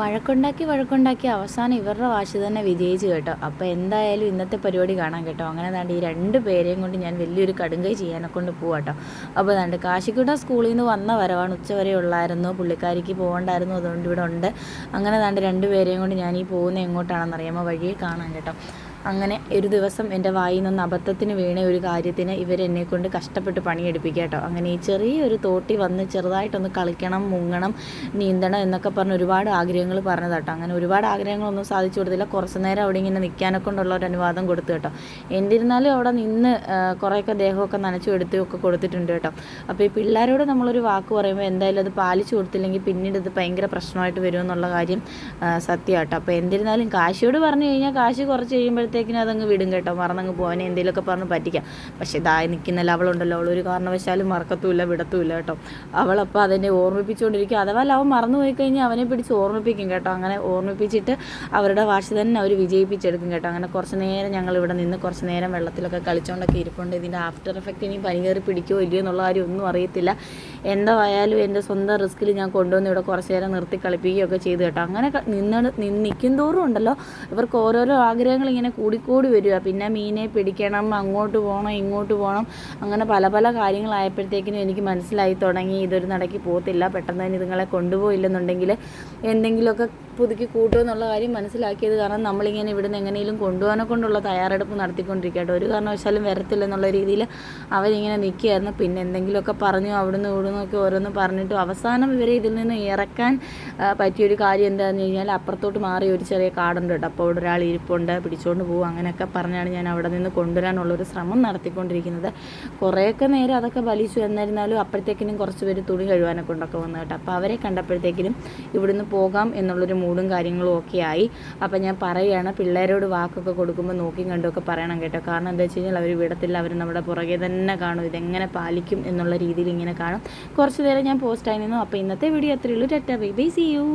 വഴക്കുണ്ടാക്കി അവസാനം ഇവരുടെ വാശി തന്നെ വിജയിച്ചു കേട്ടോ. അപ്പോൾ എന്തായാലും ഇന്നത്തെ പരിപാടി കാണാം കേട്ടോ. അങ്ങനെ ദാണ്ട് ഈ 2 പേരെയും കൊണ്ട് ഞാൻ വലിയൊരു കടുങ്കൈ ചെയ്യാനെ കൊണ്ട് പോവാം കേട്ടോ. അപ്പോൾ ദാണ്ട് കാശിക്കുട്ട സ്കൂളിൽ നിന്ന് വന്ന വരവാണ്, ഉച്ചവരെ ഉള്ളായിരുന്നു, പുള്ളിക്കാരിക്ക് പോകണ്ടായിരുന്നു, അതുകൊണ്ട് ഇവിടെ ഉണ്ട്. അങ്ങനെ ദാണ്ട് 2 പേരെയും കൊണ്ട് ഞാൻ ഈ പോകുന്നത് എങ്ങോട്ടാണെന്നറിയാമോ, വഴിയെ കാണാം കേട്ടോ. അങ്ങനെ ഒരു ദിവസം എൻ്റെ വായിൽ നിന്ന് അബദ്ധത്തിന് വീണ ഒരു കാര്യത്തിന് ഇവരെന്നെ കൊണ്ട് കഷ്ടപ്പെട്ട് പണിയെടുപ്പിക്കുക കേട്ടോ. അങ്ങനെ ഈ ചെറിയൊരു തോട്ടി വന്ന് ചെറുതായിട്ടൊന്ന് കളിക്കണം, മുങ്ങണം, നീന്തണം എന്നൊക്കെ പറഞ്ഞ് ഒരുപാട് ആഗ്രഹങ്ങൾ പറഞ്ഞത് കേട്ടോ. അങ്ങനെ ഒരുപാട് ആഗ്രഹങ്ങളൊന്നും സാധിച്ചു കൊടുത്തില്ല. കുറച്ച് നേരം അവിടെ ഇങ്ങനെ നിൽക്കാനൊക്കെ കൊണ്ടുള്ള ഒരു അനുവാദം കൊടുത്തു കേട്ടോ. എന്നിരുന്നാലും അവിടെ നിന്ന് കുറേയൊക്കെ ദേഹമൊക്കെ നനച്ചു എടുത്തുമൊക്കെ കൊടുത്തിട്ടുണ്ട് കേട്ടോ. അപ്പോൾ ഈ പിള്ളേരോട് നമ്മളൊരു വാക്ക് പറയുമ്പോൾ എന്തായാലും അത് പാലിച്ചു കൊടുത്തില്ലെങ്കിൽ പിന്നീട് ഇത് ഭയങ്കര പ്രശ്നമായിട്ട് വരുമെന്നുള്ള കാര്യം സത്യം കേട്ടോ. അപ്പോൾ എന്നിരുന്നാലും കാശിയോട് പറഞ്ഞു കഴിഞ്ഞാൽ കാശി കുറച്ച് കഴിയുമ്പോഴത്തേക്കിനും അതങ്ങ് വിടും കേട്ടോ, മറന്നങ്ങ് പോകാൻ എന്തെങ്കിലുമൊക്കെ പറഞ്ഞ് പറ്റിക്കാം. പക്ഷേ ഇതായി നിൽക്കുന്നല്ല അവളുണ്ടല്ലോ, അവളൊരു കാരണവശാലും മറക്കത്തുമില്ല, വിടത്തുമില്ല കേട്ടോ. അവളപ്പോൾ അതിനെ ഓർമ്മിപ്പിച്ചുകൊണ്ടിരിക്കും. അഥവാ അവൻ മറന്നു പോയി കഴിഞ്ഞാൽ അവനെ പിടിച്ച് ഓർമ്മിപ്പിക്കും കേട്ടോ. അങ്ങനെ ഓർമ്മിപ്പിച്ചിട്ട് അവരുടെ വാശി തന്നെ അവർ വിജയിപ്പിച്ചെടുക്കും കേട്ടോ. അങ്ങനെ കുറച്ച് നേരം ഞങ്ങൾ ഇവിടെ നിന്ന് കുറച്ച് നേരം വെള്ളത്തിലൊക്കെ കളിച്ചുകൊണ്ടൊക്കെ ഇരിപ്പുണ്ട്. ഇതിൻ്റെ ആഫ്റ്റർ എഫക്റ്റ് ഇനി പനി കയറി പിടിക്കുമോ ഇല്ലയോ എന്നുള്ള കാര്യം ഒന്നും അറിയത്തില്ല. എന്തായാലും എൻ്റെ സ്വന്തം റിസ്കിൽ ഞാൻ കൊണ്ടുവന്ന് ഇവിടെ കുറച്ച് നേരം നിർത്തി കളിപ്പിക്കുകയൊക്കെ ചെയ്തു കേട്ടോ. അങ്ങനെ നിൽക്കും തോറും ഉണ്ടല്ലോ ഇവർക്ക് ഓരോരോ ആഗ്രഹങ്ങൾ ഇങ്ങനെ കൂടിക്കൂടി വരിക. പിന്നെ മീനെ പിടിക്കണം, അങ്ങോട്ട് പോകണം, ഇങ്ങോട്ട് പോകണം, അങ്ങനെ പല പല കാര്യങ്ങളായപ്പോഴത്തേക്കിനും എനിക്ക് മനസ്സിലായി തുടങ്ങി ഇതൊരു നടക്കി പോകത്തില്ല. പെട്ടെന്ന് തന്നെ ഇതുങ്ങളെ കൊണ്ടുപോയില്ലെന്നുണ്ടെങ്കിൽ എന്തെങ്കിലുമൊക്കെ പുതുക്കി കൂട്ടുമെന്നുള്ള കാര്യം മനസ്സിലാക്കിയത് കാരണം നമ്മളിങ്ങനെ ഇവിടുന്ന് എങ്ങനെയും കൊണ്ടുപോകാനെ കൊണ്ടുള്ള തയ്യാറെടുപ്പ് നടത്തിക്കൊണ്ടിരിക്കട്ടെ. ഒരു കാരണവശാലും വരത്തില്ലെന്നുള്ള രീതിയിൽ അവരിങ്ങനെ നിൽക്കുകയായിരുന്നു. പിന്നെ എന്തെങ്കിലുമൊക്കെ പറഞ്ഞു അവിടുന്ന് ഇവിടുന്നൊക്കെ ഓരോന്ന് പറഞ്ഞിട്ട് അവസാനം ഇവരെ ഇതിൽ നിന്ന് ഇറക്കാൻ പറ്റിയൊരു കാര്യം എന്താണെന്ന് കഴിഞ്ഞാൽ അപ്പുറത്തോട്ട് മാറി ഒരു ചെറിയ കാടുണ്ട് കേട്ടോ. അപ്പോൾ അവിടെ ഒരാൾ ഇരിപ്പുണ്ട്, പിടിച്ചുകൊണ്ട് പോകും, അങ്ങനെയൊക്കെ പറഞ്ഞാണ് ഞാൻ അവിടെ നിന്ന് കൊണ്ടുവരാനുള്ളൊരു ശ്രമം നടത്തിക്കൊണ്ടിരിക്കുന്നത്. കുറേയൊക്കെ നേരം അതൊക്കെ വലിച്ചു. എന്നിരുന്നാലും അപ്പോഴത്തേക്കിനും കുറച്ച് പേര് തുണി കഴുകാനൊക്കെ കൊണ്ടൊക്കെ വന്നു കേട്ടോ. അപ്പോൾ അവരെ കണ്ടപ്പോഴത്തേക്കിനും ഇവിടുന്ന് പോകാം എന്നുള്ളൊരു മൂടും കാര്യങ്ങളും ഒക്കെ ആയി. അപ്പോൾ ഞാൻ പറയുകയാണ്, പിള്ളേരോട് വാക്കൊക്കെ കൊടുക്കുമ്പോൾ നോക്കിയും കണ്ടുമൊക്കെ പറയണം കേട്ടോ. കാരണം എന്താ വെച്ച് കഴിഞ്ഞാൽ അവർ വിടത്തില്ല, അവർ നമ്മുടെ പുറകെ തന്നെ കാണും, ഇതെങ്ങനെ പാലിക്കും എന്നുള്ള രീതിയിൽ ഇങ്ങനെ കാണും. കുറച്ച് നേരം ഞാൻ പോസ്റ്റായി നിന്നു. അപ്പോൾ ഇന്നത്തെ വീഡിയോ അത്രയേ ഉള്ളൂ. Tata bye bye, see U.